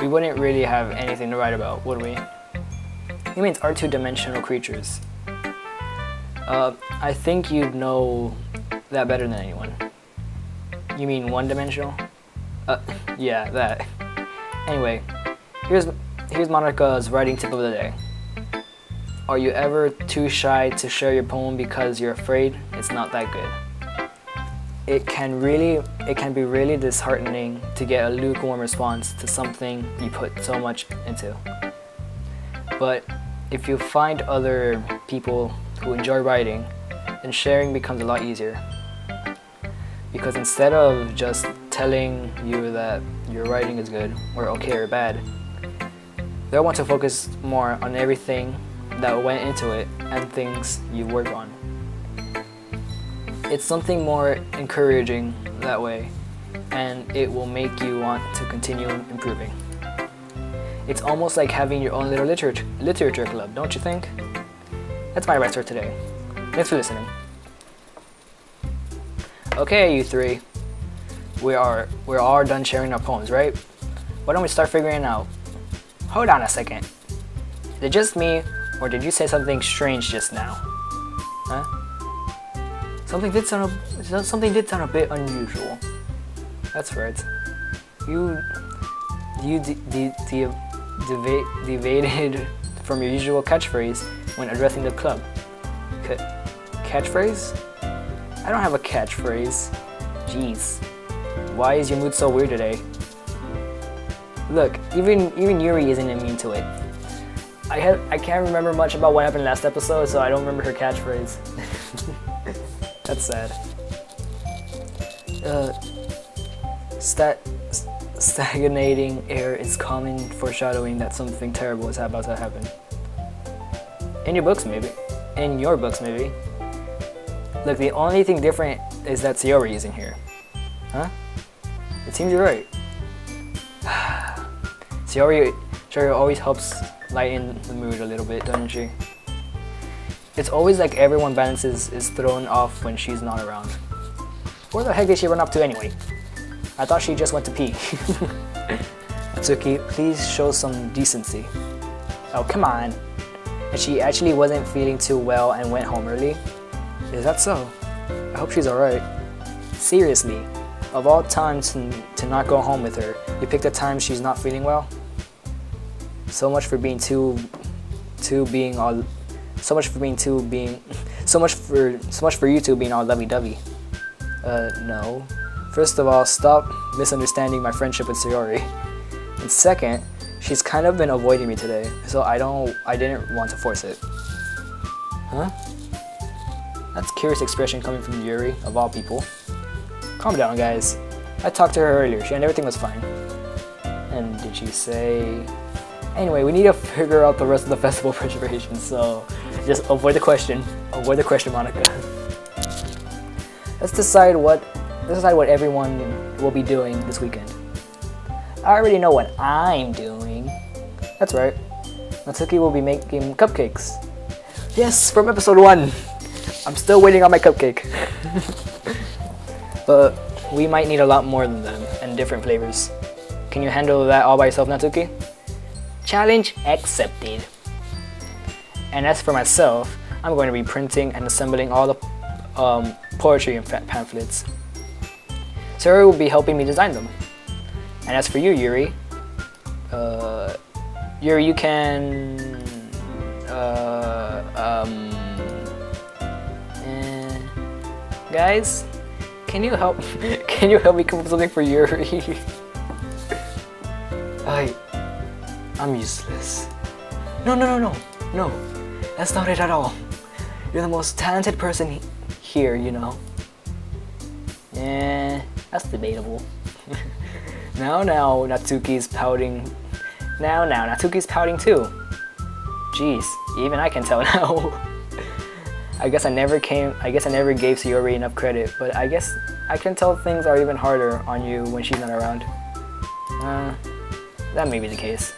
we wouldn't really have anything to write about, would we? Humans are two-dimensional creatures. I think you'd know that better than anyone. You mean one-dimensional? Yeah, that. Anyway, here's Monica's writing tip of the day. Are you ever too shy to share your poem because you're afraid it's not that good? It can be really disheartening to get a lukewarm response to something you put so much into. But if you find other people who enjoy writing, then sharing becomes a lot easier. Because instead of just telling you that your writing is good or okay or bad, they'll want to focus more on everything that went into it and things you work on. It's something more encouraging that way, and it will make you want to continue improving. It's almost like having your own little literature club, don't you think? That's my advice for today. Thanks for listening. Okay, you three. We're all done sharing our poems, right? Why don't we start figuring out? Hold on a second. Is it just me, or did you say something strange just now? Huh? Something did sound a bit unusual. That's right. You deviated from your usual catchphrase when addressing the club. Catchphrase? I don't have a catchphrase. Jeez. Why is your mood so weird today? Look, even Yuri isn't immune to it. I can't remember much about what happened last episode, so I don't remember her catchphrase. That's sad. Stagnating air is common foreshadowing that something terrible is about to happen. In your books, maybe. Look, the only thing different is that Sayori isn't here. Huh? It seems you're right. Sayori always helps lighten the mood a little bit, doesn't she? It's always like everyone balances is thrown off when she's not around. Where the heck did she run up to anyway? I thought she just went to pee. Atsuki, please show some decency. Oh, come on. And she actually wasn't feeling too well and went home early? Is that so? I hope she's alright. Seriously, of all times to not go home with her, you picked a time she's not feeling well? So much for you two being all lovey-dovey. No. First of all, stop misunderstanding my friendship with Sayori. And second, she's kind of been avoiding me today, so I didn't want to force it. Huh? That's a curious expression coming from Yuri, of all people. Calm down, guys. I talked to her earlier, and everything was fine. And did she say... Anyway, we need to figure out the rest of the festival preparations, so just avoid the question. Avoid the question, Monica. Let's decide what everyone will be doing this weekend. I already know what I'm doing. That's right. Natsuki will be making cupcakes. Yes, from episode 1. I'm still waiting on my cupcake. But we might need a lot more than them and different flavors. Can you handle that all by yourself, Natsuki? Challenge accepted. And as for myself, I'm going to be printing and assembling all the poetry and pamphlets. Sarah will be helping me design them. And as for you, Yuri, you can guys, can you help me come up with something for Yuri? I'm useless. No, that's not it at all. You're the most talented person here, you know. That's debatable. Now, Natsuki's pouting. Now, Natsuki's pouting too. Jeez, even I can tell now. I guess I never gave Sayori enough credit, but I guess I can tell things are even harder on you when she's not around. That may be the case.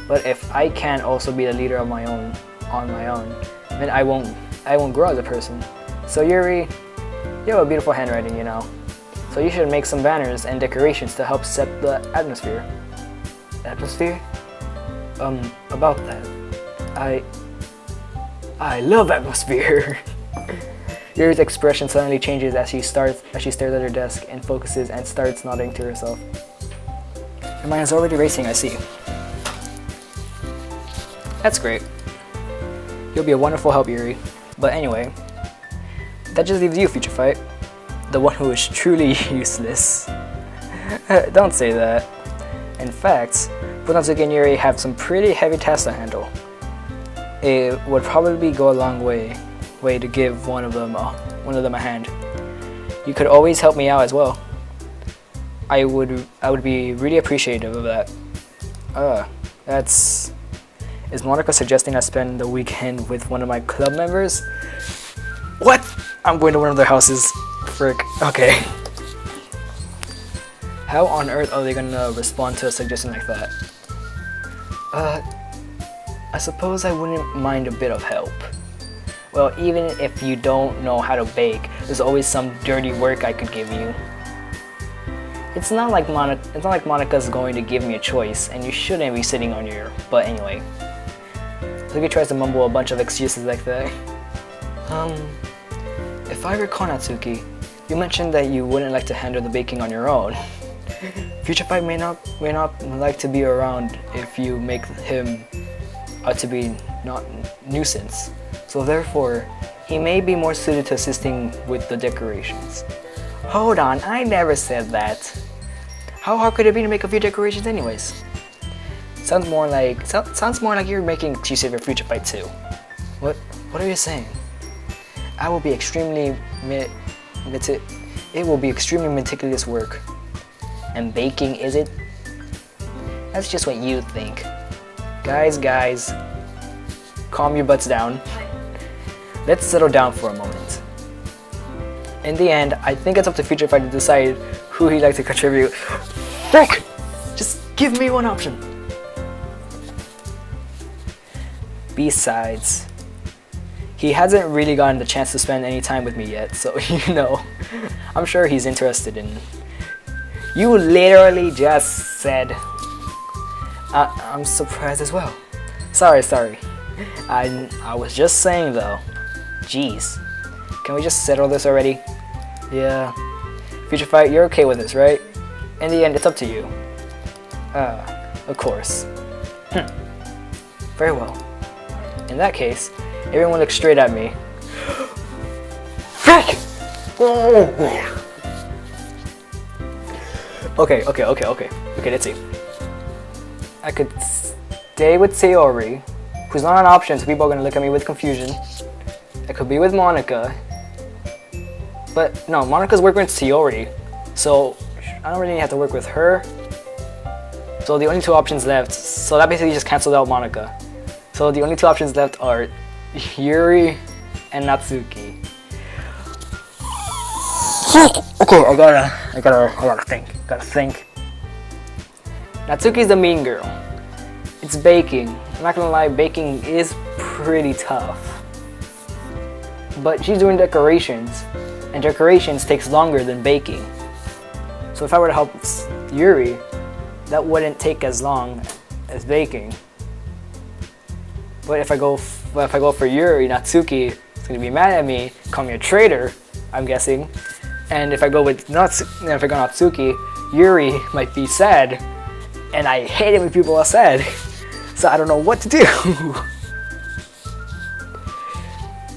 But if I can't also be the leader of my own on my own, then I won't grow as a person. So Yuri, you have a beautiful handwriting, you know. So you should make some banners and decorations to help set the atmosphere. Atmosphere? About that. I love atmosphere. Yuri's expression suddenly changes as she stares at her desk and focuses and starts nodding to herself. Your mind is already racing, I see. That's great. You'll be a wonderful help, Yuri. But anyway, that just leaves you, Future Fight. The one who is truly useless. Don't say that. In fact, Natsuki and Yuri have some pretty heavy tasks to handle. It would probably go a long way way to give one of them a hand. You could always help me out as well. I would be really appreciative of that. Is Monica suggesting I spend the weekend with one of my club members? What? I'm going to one of their houses. Frick. Okay. How on earth are they gonna respond to a suggestion like that? I suppose I wouldn't mind a bit of help. Well, even if you don't know how to bake, there's always some dirty work I could give you. It's not like Monica's going to give me a choice, and you shouldn't be sitting on your butt anyway. Luki tries to mumble a bunch of excuses like that. If I recall, Natsuki, you mentioned that you wouldn't like to handle the baking on your own. Future Fight may not like to be around if you make him out to be not nuisance. So therefore, he may be more suited to assisting with the decorations. Hold on, I never said that. How hard could it be to make a few decorations anyways? Sounds more like you're making excuse of your Future Fight too. What are you saying? It will be extremely meticulous work. And baking, is it? That's just what you think. Guys, calm your butts down. Let's settle down for a moment. In the end, I think it's up to Future Fight to decide who he'd like to contribute. Frick! Just give me one option. Besides, he hasn't really gotten the chance to spend any time with me yet, so I'm sure he's interested in. You literally just said. I'm surprised as well. Sorry. I was just saying though. Jeez. Can we just settle this already? Yeah. Future Fight, you're okay with this, right? In the end, it's up to you. Of course. Very well. In that case, everyone looks straight at me. Frick! Okay, let's see. I could stay with Sayori, who's not an option, so people are gonna look at me with confusion. I could be with Monica. But no, Monica's working with Sayori, so I don't really have to work with her. So the only two options left, so that basically just canceled out Monica. So the only two options left are Yuri and Natsuki. Okay, I gotta think. Natsuki's the mean girl. It's baking. I'm not gonna lie, baking is pretty tough. But she's doing decorations, and decorations takes longer than baking. So if I were to help Yuri, that wouldn't take as long as baking. But if I go for Yuri, Natsuki is gonna be mad at me, call me a traitor, I'm guessing. And if I go Natsuki, Yuri might be sad, and I hate it when people are sad. So I don't know what to do.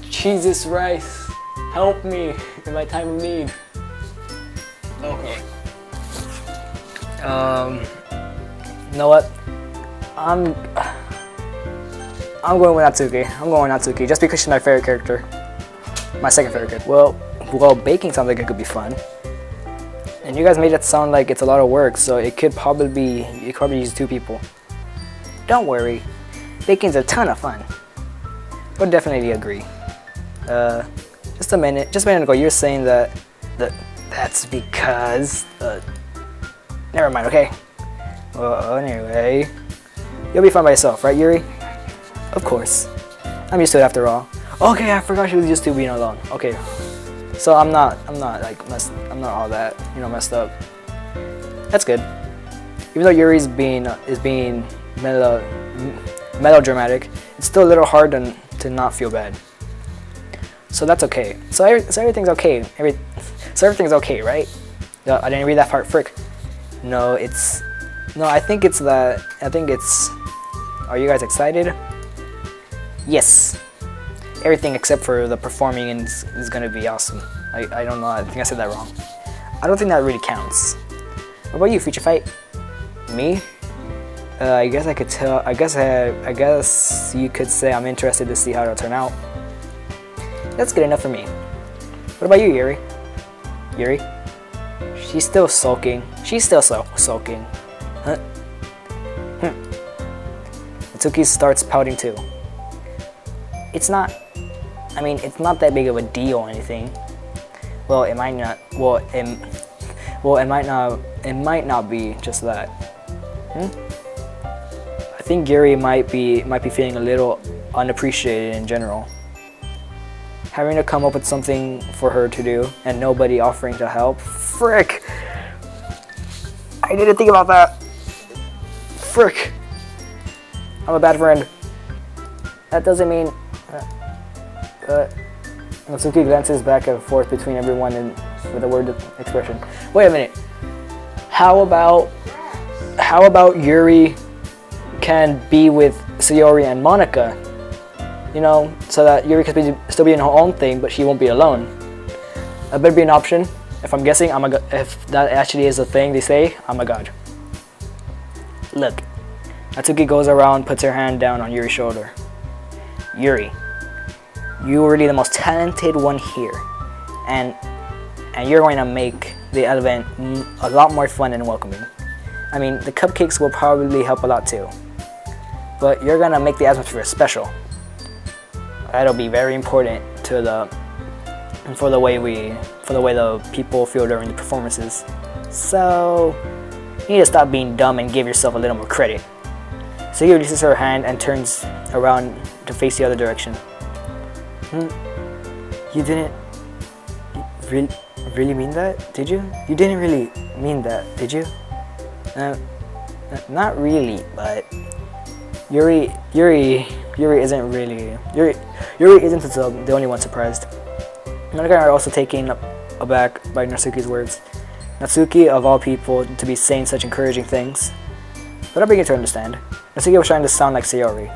Jesus Christ, help me in my time of need. Okay. You know what? I'm going with Natsuki. Just because she's my favorite character. My second favorite character. Well, baking sounds like it could be fun. And you guys made it sound like it's a lot of work, so you could probably use 2 people. Don't worry, baking's a ton of fun. Would definitely agree. Just a minute ago, you're saying that's because. Never mind. Okay. Well, anyway, you'll be fine by yourself, right, Yuri? Of course. I'm used to it after all. Okay, I forgot she was used to being alone. Okay. So I'm not all that, messed up. That's good. Even though Yuri's being melodramatic, it's still a little hard to not feel bad. So that's okay. So everything's okay. So everything's okay, right? No, I didn't read that part. Frick. No, I think it's. Are you guys excited? Yes. Everything except for the performing is gonna be awesome. I don't know. I think I said that wrong. I don't think that really counts. What about you, Future Fight? Me? I guess I could tell. I guess you could say I'm interested to see how it'll turn out. That's good enough for me. What about you, Yuri? Yuri? She's still sulking. She's still sulking. Huh? Natsuki starts pouting too. It's not that big of a deal or anything. Well, it might not. It might not be just that. I think Yuri might be feeling a little unappreciated in general. Having to come up with something for her to do and nobody offering to help. Frick! I didn't think about that. Frick! I'm a bad friend. That doesn't mean. Natsuki glances back and forth between everyone and with a word expression. Wait a minute. How about Yuri can be with Sayori and Monica? You know, so that Yuri can still be in her own thing, but she won't be alone. That better be an option. If I'm guessing, if that actually is a thing they say, I'm a god. Look, Natsuki goes around, puts her hand down on Yuri's shoulder. Yuri, you're really the most talented one here, and you're going to make the event a lot more fun and welcoming. I mean, the cupcakes will probably help a lot too, but you're gonna make the atmosphere special. That'll be very important for the way the people feel during the performances. So you need to stop being dumb and give yourself a little more credit. So he releases her hand and turns around to face the other direction. You didn't really mean that, did you? You didn't really mean that, did you? Not really, but Yuri isn't the only one surprised. Monica are also taken aback by Natsuki's words. Natsuki, of all people, to be saying such encouraging things. But I begin to understand. Natsuki was trying to sound like Sayori.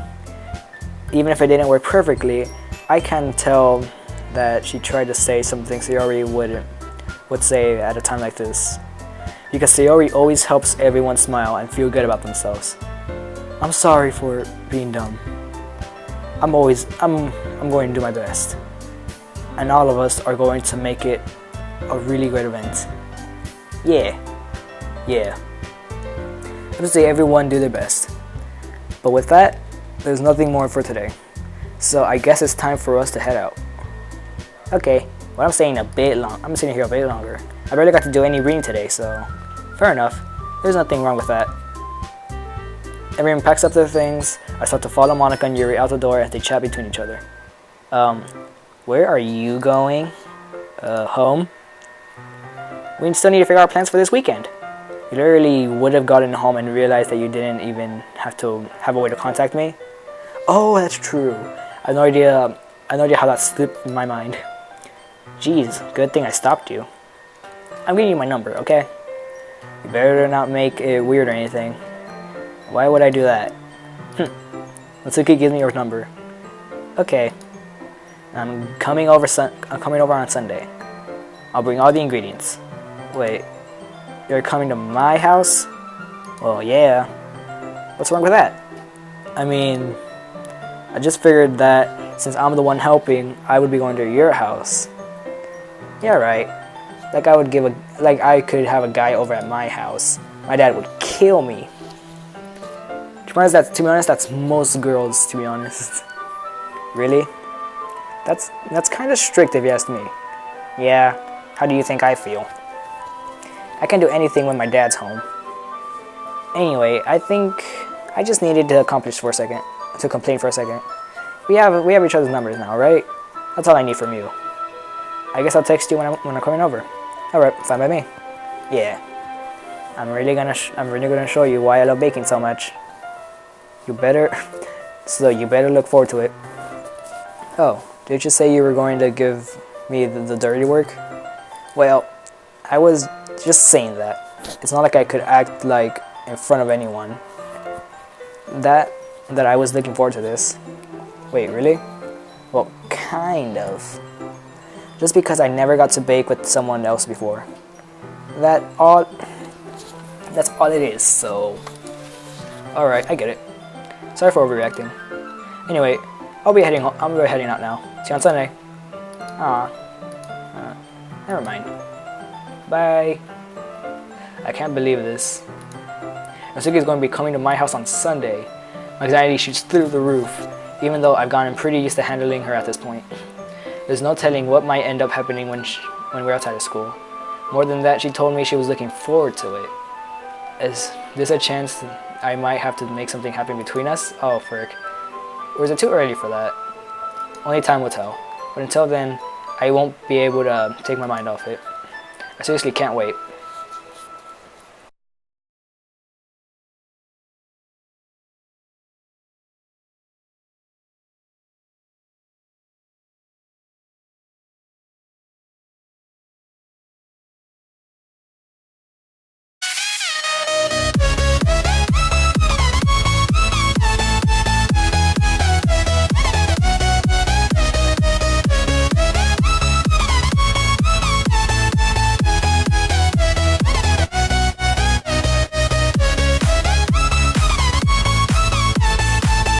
Even if it didn't work perfectly, I can tell that she tried to say something Sayori would say at a time like this. Because Sayori always helps everyone smile and feel good about themselves. I'm sorry for being dumb. I'm going to do my best. And all of us are going to make it a really great event. Yeah. I would say everyone do their best. But with that, there's nothing more for today. So I guess it's time for us to head out. Okay, well I'm staying I'm sitting here a bit longer. I barely got to do any reading today, so fair enough. There's nothing wrong with that. Everyone packs up their things. I start to follow Monica and Yuri out the door as they chat between each other. Where are you going? Home? We still need to figure out plans for this weekend. You literally would have gotten home and realized that you didn't even have to have a way to contact me. Oh, that's true. I have no idea how that slipped in my mind. Jeez, good thing I stopped you. I'm giving you my number, okay? You better not make it weird or anything. Why would I do that? Natsuki gives me your number. Okay. I'm coming over on Sunday. I'll bring all the ingredients. Wait, you're coming to my house? Well, yeah. What's wrong with that? I mean, I just figured that since I'm the one helping, I would be going to your house. Yeah, right. I could have a guy over at my house. My dad would kill me. To be honest, that's most girls, to be honest. Really? That's kind of strict if you ask me. Yeah, how do you think I feel? I can do anything when my dad's home. Anyway, I think I just needed to complain for a second. We have each other's numbers now, right? That's all I need from you. I guess I'll text you when I'm coming over. All right, fine by me. Yeah. I'm really gonna show you why I love baking so much. You better look forward to it. Oh, did you say you were going to give me the dirty work? Well, I was just saying that. It's not like I could act like in front of anyone. That I was looking forward to this. Wait, really? Well, kind of. Just because I never got to bake with someone else before. That's all it is, so... Alright, I get it. Sorry for overreacting. Anyway, I'll be heading out now. See you on Sunday. Aw. Never mind. Bye. I can't believe this. Natsuki is going to be coming to my house on Sunday. My anxiety shoots through the roof, even though I've gotten pretty used to handling her at this point. There's no telling what might end up happening when we're outside of school. More than that, she told me she was looking forward to it. Is this a chance I might have to make something happen between us? Oh, frick. Or is it too early for that? Only time will tell. But until then, I won't be able to take my mind off it. I seriously can't wait.